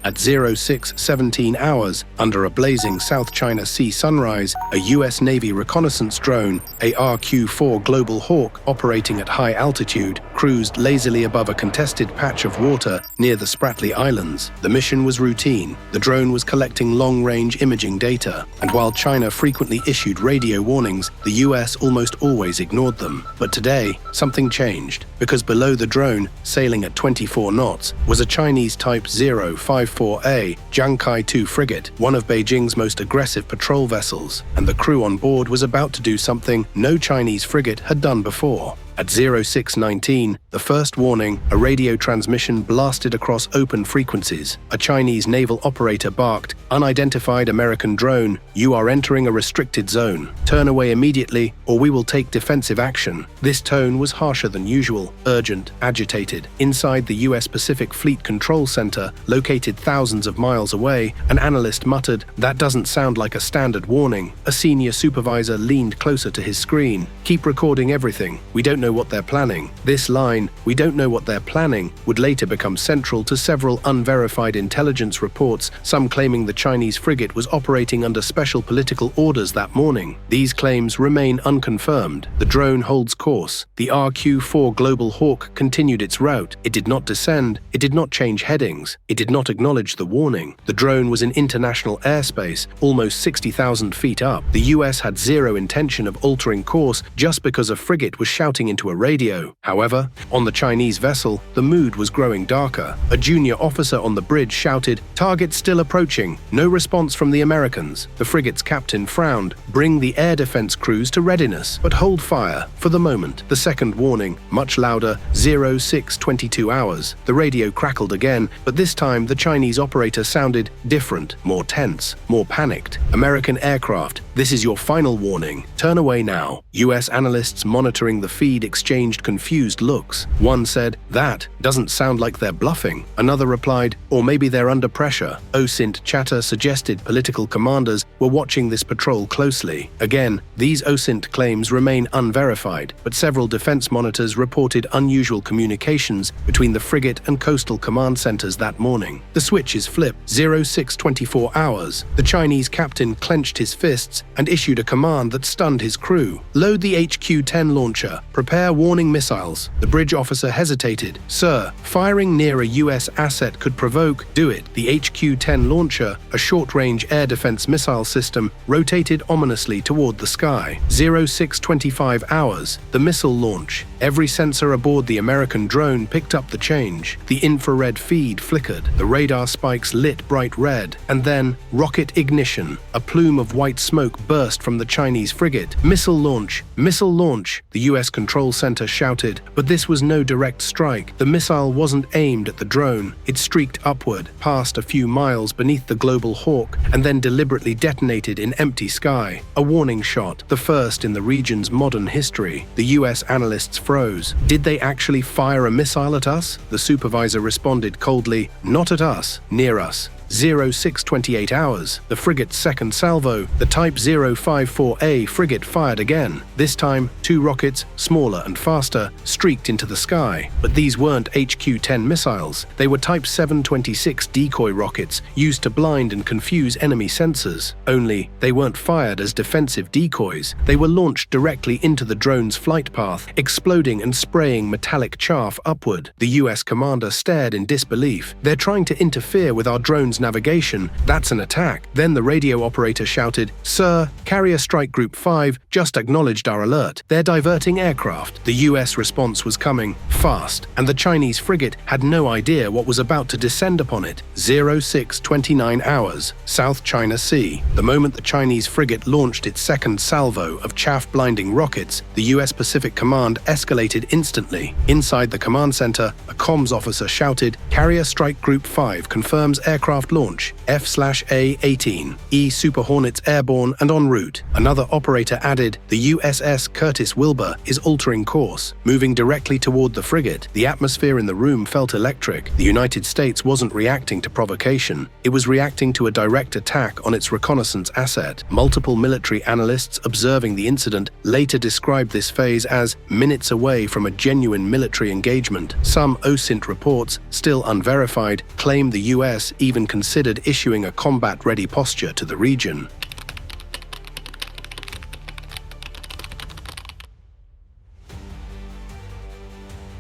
At 06:17 hours, under a blazing South China Sea sunrise, a U.S. Navy reconnaissance drone, a RQ-4 Global Hawk operating at high altitude, cruised lazily above a contested patch of water near the Spratly Islands. The mission was routine. The drone was collecting long-range imaging data, and while China frequently issued radio warnings, the US almost always ignored them. But today, something changed, because below the drone, sailing at 24 knots, was a Chinese Type 054A Jiangkai II frigate, one of Beijing's most aggressive patrol vessels, and the crew on board was about to do something no Chinese frigate had done before. At 06:19, the first warning, a radio transmission blasted across open frequencies. A Chinese naval operator barked, "Unidentified American drone, you are entering a restricted zone. Turn away immediately, or we will take defensive action." This tone was harsher than usual, urgent, agitated. Inside the US Pacific Fleet Control Center, located thousands of miles away, an analyst muttered, "That doesn't sound like a standard warning." A senior supervisor leaned closer to his screen. "Keep recording everything. We don't know what they're planning." This line, "We don't know what they're planning," would later become central to several unverified intelligence reports, some claiming the Chinese frigate was operating under special political orders that morning. These claims remain unconfirmed. The drone holds course. The RQ-4 Global Hawk continued its route. It did not descend. It did not change headings. It did not acknowledge the warning. The drone was in international airspace, almost 60,000 feet up. The US had zero intention of altering course just because a frigate was shouting into a radio. However, on the Chinese vessel, the mood was growing darker. A junior officer on the bridge shouted, "Target still approaching." No response from the Americans. The frigate's captain frowned. "Bring the air defense crews to readiness, but hold fire for the moment." The second warning, much louder, 06:22 hours. The radio crackled again, but this time the Chinese operator sounded different, more tense, more panicked. "American aircraft, this is your final warning. Turn away now." US analysts monitoring the feed exchanged confused looks. One said, "That doesn't sound like they're bluffing." Another replied, "Or maybe they're under pressure." OSINT chatter suggested political commanders were watching this patrol closely. Again, these OSINT claims remain unverified, but several defense monitors reported unusual communications between the frigate and coastal command centers that morning. The switches flipped. 06:24 hours. The Chinese captain clenched his fists and issued a command that stunned his crew. "Load the HQ-10 launcher. Prepare warning missiles." The bridge officer hesitated. "Sir, firing near a US asset could provoke." "Do it." The HQ-10 launcher, a short-range air defense missile system, rotated ominously toward the sky. 06:25 hours. The missile launch. Every sensor aboard the American drone picked up the change. The infrared feed flickered. The radar spikes lit bright red. And then, rocket ignition. A plume of white smoke burst from the Chinese frigate. "Missile launch! Missile launch!" The US control center shouted, but this was no direct strike. The missile wasn't aimed at the drone. It streaked upward, passed a few miles beneath the Global Hawk, and then deliberately detonated in empty sky. A warning shot, the first in the region's modern history. The US analysts froze. Did they actually fire a missile at us? The supervisor responded coldly, "Not at us, near us." 06:28 hours. The frigate's second salvo, the Type 054A frigate, fired again. This time, two rockets, smaller and faster, streaked into the sky. But these weren't HQ-10 missiles. They were Type 726 decoy rockets used to blind and confuse enemy sensors. Only, they weren't fired as defensive decoys. They were launched directly into the drone's flight path, exploding and spraying metallic chaff upward. The US commander stared in disbelief. "They're trying to interfere with our drone's navigation. That's an attack." Then the radio operator shouted, "Sir, Carrier Strike Group 5 just acknowledged our alert. They're diverting aircraft." The US response was coming fast, and the Chinese frigate had no idea what was about to descend upon it. 06:29 hours. South China Sea. The moment the Chinese frigate launched its second salvo of chaff-blinding rockets, the US Pacific Command escalated instantly. Inside the command center, a comms officer shouted, "Carrier Strike Group 5 confirms aircraft launch, F/A-18E Super Hornets airborne and en route." Another operator added, "The USS Curtis Wilbur is altering course, moving directly toward the frigate." The atmosphere in the room felt electric. The United States wasn't reacting to provocation. It was reacting to a direct attack on its reconnaissance asset. Multiple military analysts observing the incident later described this phase as minutes away from a genuine military engagement. Some OSINT reports, still unverified, claim the US even considered issuing a combat-ready posture to the region.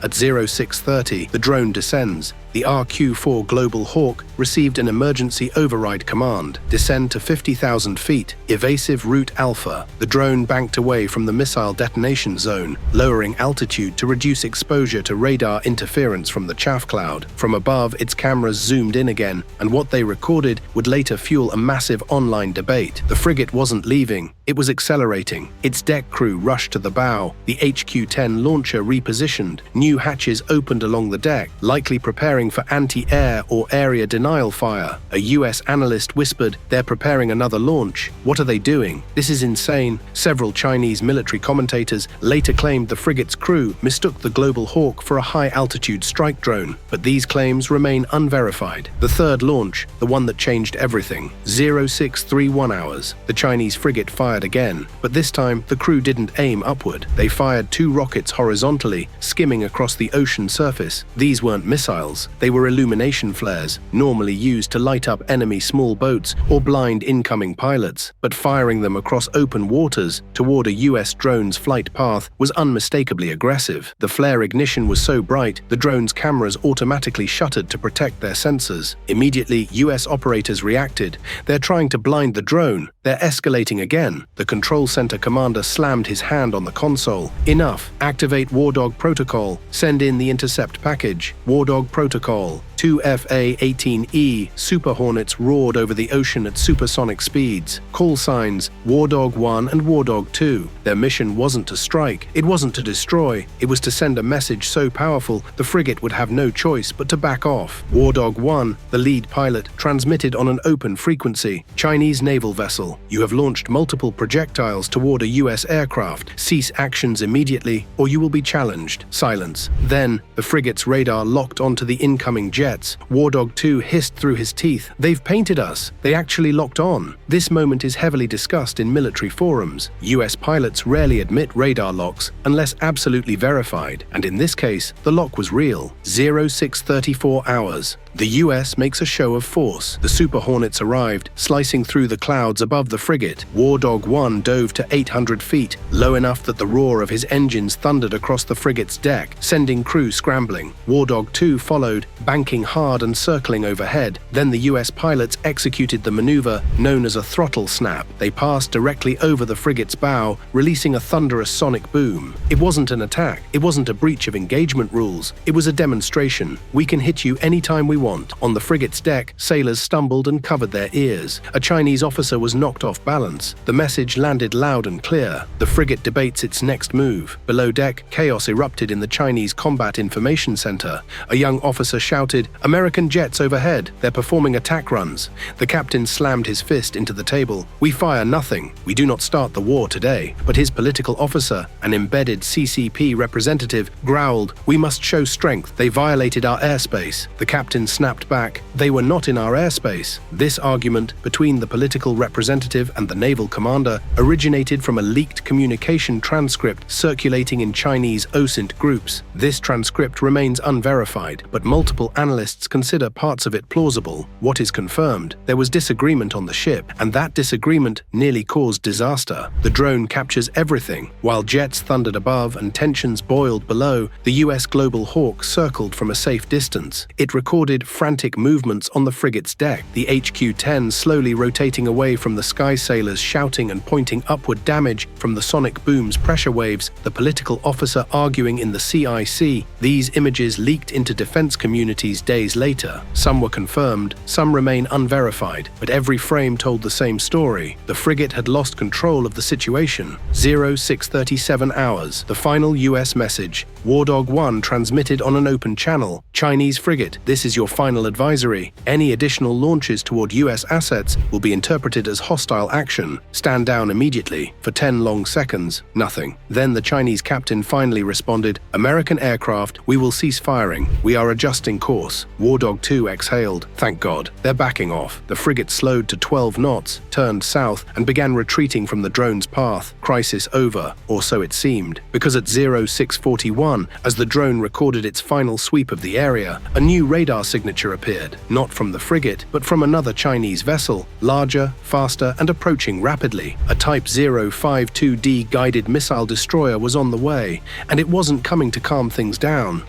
At 0630, the drone descends. The RQ-4 Global Hawk received an emergency override command: descend to 50,000 feet, evasive route Alpha. The drone banked away from the missile detonation zone, lowering altitude to reduce exposure to radar interference from the chaff cloud. From above, its cameras zoomed in again, and what they recorded would later fuel a massive online debate. The frigate wasn't leaving, it was accelerating. Its deck crew rushed to the bow, the HQ-10 launcher repositioned, new hatches opened along the deck, likely preparing for anti-air or area denial fire. A US analyst whispered, "They're preparing another launch. What are they doing? This is insane." Several Chinese military commentators later claimed the frigate's crew mistook the Global Hawk for a high-altitude strike drone, but these claims remain unverified. The third launch, the one that changed everything, 0631 hours, the Chinese frigate fired again, but this time the crew didn't aim upward. They fired 2 rockets horizontally, skimming across the ocean surface. These weren't missiles. They were illumination flares, normally used to light up enemy small boats or blind incoming pilots, but firing them across open waters toward a US drone's flight path was unmistakably aggressive. The flare ignition was so bright, the drone's cameras automatically shuttered to protect their sensors. Immediately, US operators reacted. "They're trying to blind the drone. They're escalating again." The control center commander slammed his hand on the console. "Enough. Activate WARDOG Protocol. Send in the intercept package. WARDOG Protocol. 2 A-18E Super Hornets roared over the ocean at supersonic speeds. Call signs WARDOG 1 and WARDOG 2. Their mission wasn't to strike, it wasn't to destroy, it was to send a message so powerful the frigate would have no choice but to back off. WARDOG 1, the lead pilot, transmitted on an open frequency. "Chinese naval vessel, you have launched multiple projectiles toward a US aircraft. Cease actions immediately or you will be challenged." Silence. Then, the frigate's radar locked onto the incoming jets. WARDOG 2 hissed through his teeth. "They've painted us. They actually locked on." This moment is heavily discussed in military forums. US pilots rarely admit radar locks unless absolutely verified, and in this case, the lock was real. 0634 hours. The US makes a show of force. The Super Hornets arrived, slicing through the clouds above the frigate. WARDOG 1 dove to 800 feet, low enough that the roar of his engines thundered across the frigate's deck, sending crew scrambling. WARDOG 2 followed, banking hard and circling overhead. Then the US pilots executed the maneuver known as a throttle snap. They passed directly over the frigate's bow, releasing a thunderous sonic boom. It wasn't an attack. It wasn't a breach of engagement rules. It was a demonstration. "We can hit you anytime we want." On the frigate's deck, sailors stumbled and covered their ears. A Chinese officer was knocked off balance. The message landed loud and clear. The frigate debates its next move. Below deck, chaos erupted in the Chinese Combat Information Center. A young officer shouted, "American jets overhead. They're performing attack runs." The captain slammed his fist into the table. "We fire nothing. We do not start the war today." But his political officer, an embedded CCP representative, growled, "We must show strength. They violated our airspace." The captain snapped back, "They were not in our airspace." This argument between the political representative and the naval commander originated from a leaked communication transcript circulating in Chinese OSINT groups. This transcript remains unverified, but multiple analysts consider parts of it plausible. What is confirmed? There was disagreement on the ship, and that disagreement nearly caused disaster. The drone captures everything. While jets thundered above and tensions boiled below, the US Global Hawk circled from a safe distance. It recorded frantic movements on the frigate's deck, the HQ-10 slowly rotating away from the sky sailors shouting and pointing upward, damage from the sonic boom's pressure waves, the political officer arguing in the CIC. These images leaked into defense communities days later. Some were confirmed, some remain unverified, but every frame told the same story. The frigate had lost control of the situation. 0637 hours. The final US message. WARDOG 1 transmitted on an open channel. "Chinese frigate, this is your final advisory. Any additional launches toward US assets will be interpreted as hostile action. Stand down immediately." For 10 long seconds, nothing. Then the Chinese captain finally responded, "American aircraft, we will cease firing. We are adjusting course." WARDOG 2 exhaled. "Thank God. They're backing off." The frigate slowed to 12 knots, turned south, and began retreating from the drone's path. Crisis over, or so it seemed, because at 0641, as the drone recorded its final sweep of the area, a new radar signal signature appeared, not from the frigate, but from another Chinese vessel, larger, faster, and approaching rapidly. A Type 052D guided missile destroyer was on the way, and it wasn't coming to calm things down.